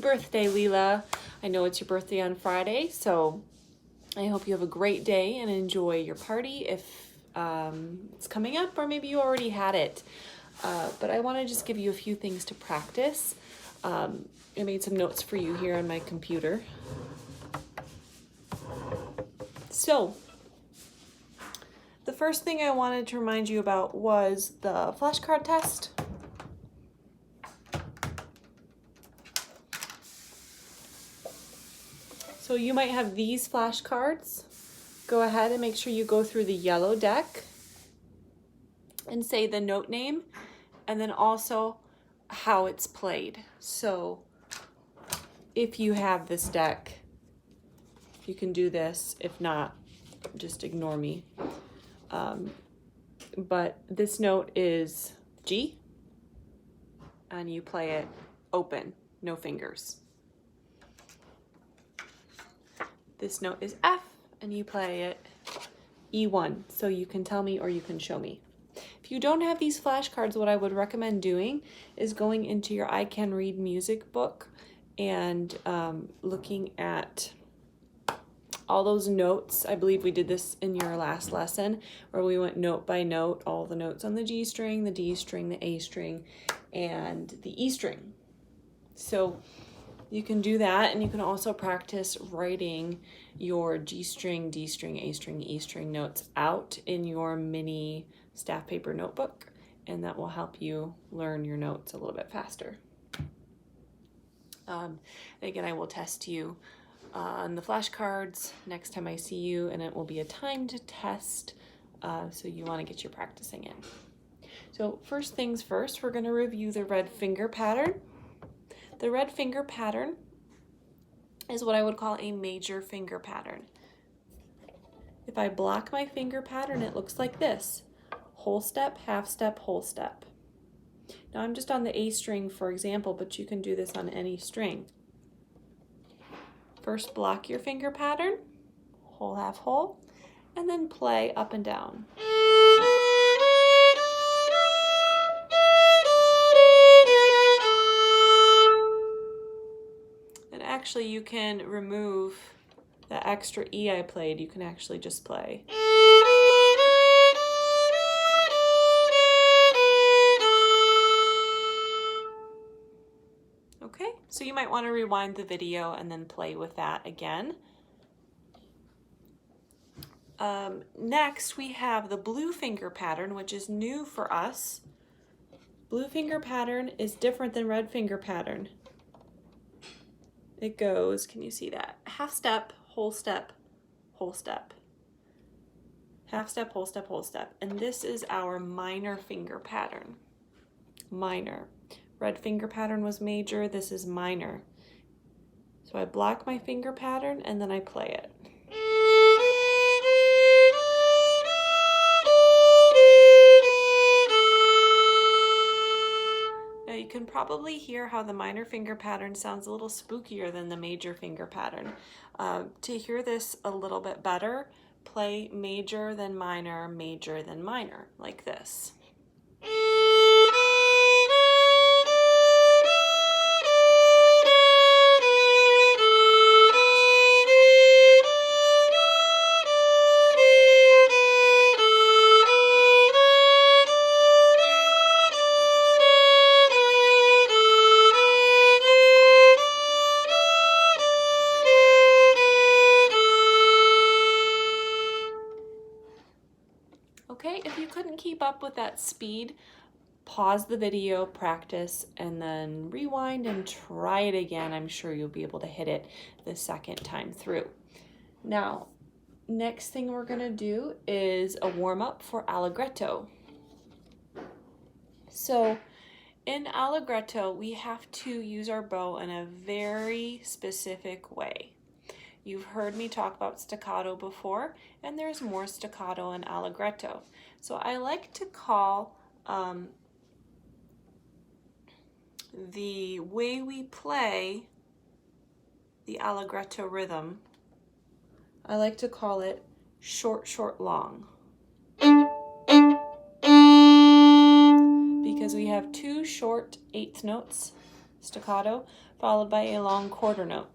birthday, Leela. I know it's your birthday on Friday, so I hope you have a great day and enjoy your party if it's coming up, or maybe you already had it. But I want to just give you a few things to practice. I made some notes for you here on my computer. So, the first thing I wanted to remind you about was the flashcard test. So you might have these flashcards. Go ahead and make sure you go through the yellow deck and say the note name and then also how it's played. So if you have this deck, you can do this. If not, just ignore me. But this note is G, and you play it open, no fingers. This note is F, and you play it E1, so you can tell me or you can show me. If you don't have these flashcards, what I would recommend doing is going into your I Can Read music book and looking at all those notes. I believe we did this in your last lesson where we went note by note, all the notes on the G string, the D string, the A string, and the E string. So you can do that, and you can also practice writing your G string, D string, A string, E string notes out in your mini staff paper notebook, and that will help you learn your notes a little bit faster. Again, I will test you on the flashcards next time I see you, and it will be a timed test, so you want to get your practicing in. So first things first, we're going to review the red finger pattern. The red finger pattern is what I would call a major finger pattern. If I block my finger pattern, it looks like this: whole step, half step, whole step. Now I'm just on the A string, for example, but you can do this on any string. First, block your finger pattern, whole, half, whole, and then play up and down. And actually, you can remove the extra E I played. You can actually just play. Okay, so you might want to rewind the video and then play with that again. Next, we have the blue finger pattern, which is new for us. Blue finger pattern is different than red finger pattern. It goes, can you see that? Half step, whole step, whole step. Half step, whole step, whole step. And this is our minor finger pattern. Minor. Red finger pattern was major, this is minor. So I block my finger pattern and then I play it. Now you can probably hear how the minor finger pattern sounds a little spookier than the major finger pattern. To hear this a little bit better, play major then minor, like this. Okay, if you couldn't keep up with that speed, pause the video, practice, and then rewind and try it again. I'm sure you'll be able to hit it the second time through. Now, next thing we're going to do is a warm-up for Allegretto. So in Allegretto, we have to use our bow in a very specific way. You've heard me talk about staccato before, and there's more staccato in Allegretto. So I like to call the way we play the Allegretto rhythm, I like to call it short, short, long. Because we have two short eighth notes, staccato, followed by a long quarter note.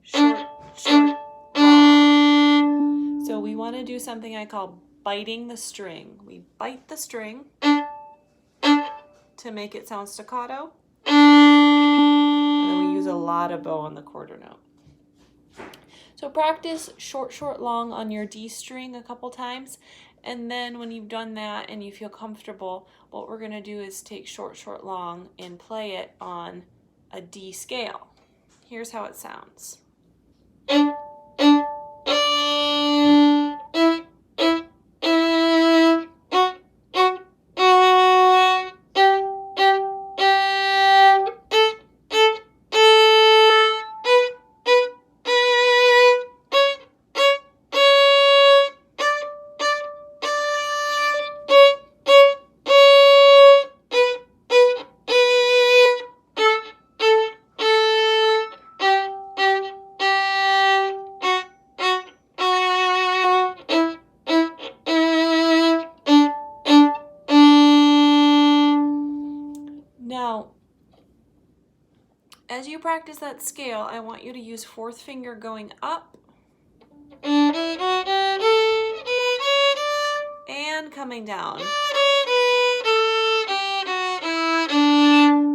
Short, short, long. So we want to do something I call biting the string. We bite the string to make it sound staccato. And then we use a lot of bow on the quarter note. So practice short, short, long on your D string a couple times. And then when you've done that and you feel comfortable, what we're going to do is take short, short, long and play it on a D scale. Here's how it sounds. Now, as you practice that scale, I want you to use fourth finger going up and coming down.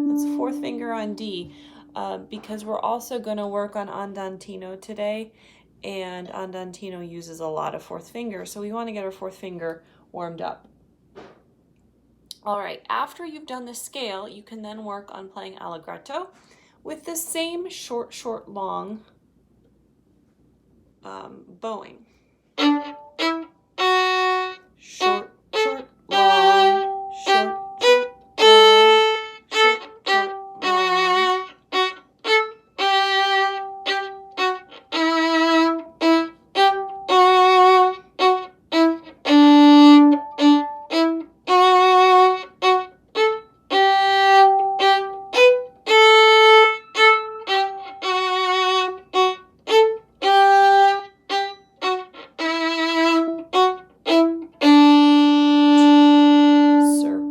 That's fourth finger on D, because we're also going to work on Andantino today, and Andantino uses a lot of fourth finger, so we want to get our fourth finger warmed up. All right, after you've done the scale, you can then work on playing Allegretto with the same short, short, long bowing. Short, short, long, short, short, long, short, short,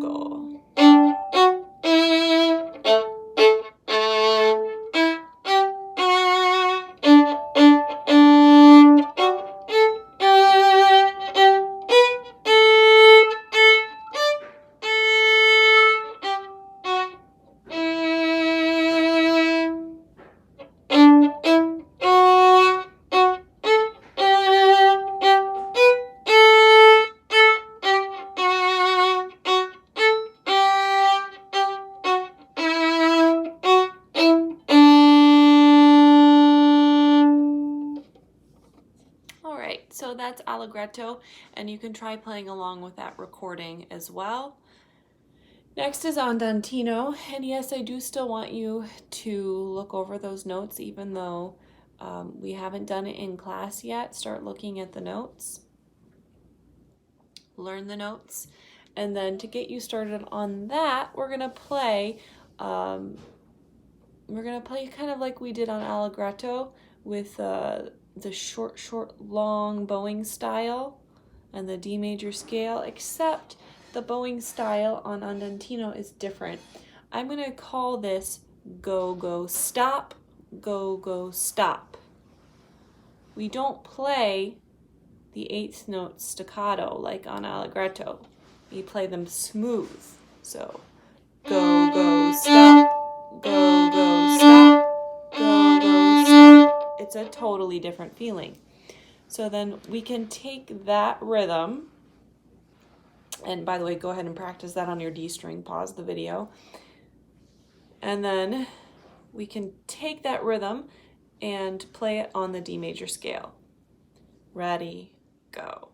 long. So that's Allegretto, and you can try playing along with that recording as well. Next is Andantino, and yes, I do still want you to look over those notes, even though we haven't done it in class yet. Start looking at the notes, learn the notes, and then to get you started on that, we're gonna play kind of like we did on Allegretto with the short, short, long bowing style and the D major scale, except the bowing style on Andantino is different. I'm going to call this go, go, stop, go, go, stop. We don't play the eighth note staccato like on Allegretto. We play them smooth. So go, go, stop, go, go, stop, go, go, stop. It's a totally different feeling. So then we can take that rhythm, and by the way, go ahead and practice that on your D string, pause the video, and then we can take that rhythm and play it on the D major scale. Ready, go.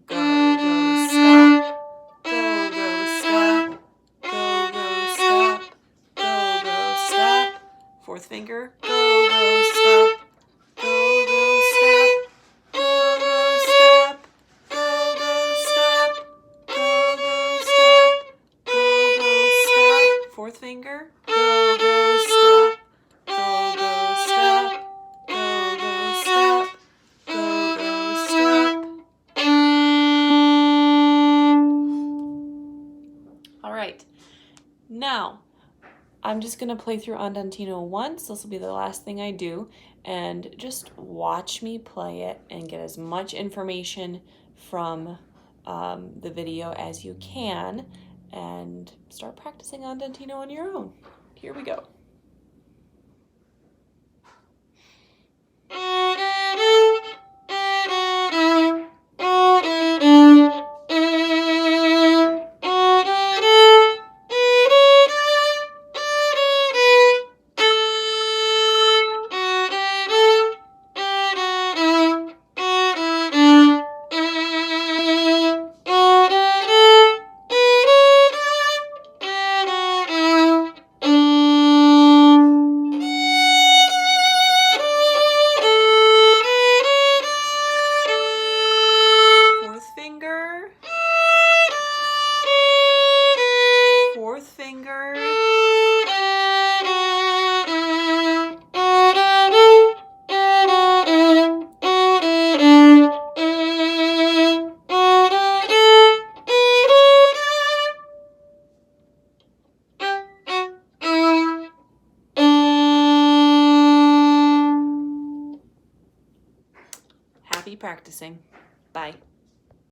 Go, go, stop, go, go, stop, go, go, stop, go, go, stop, fourth finger, go, go, stop, go, go, stop, go, go, stop, go, go, stop, go, go, stop, go, go, stop, fourth finger, go, go, stop, go, go, stop, go, go, stop, go, go, stop. All right, now I'm just going to play through Andantino once. This will be the last thing I do. And just watch me play it and get as much information from the video as you can. And start practicing Andantino on your own. Here we go. Fourth finger, happy practicing. Bye.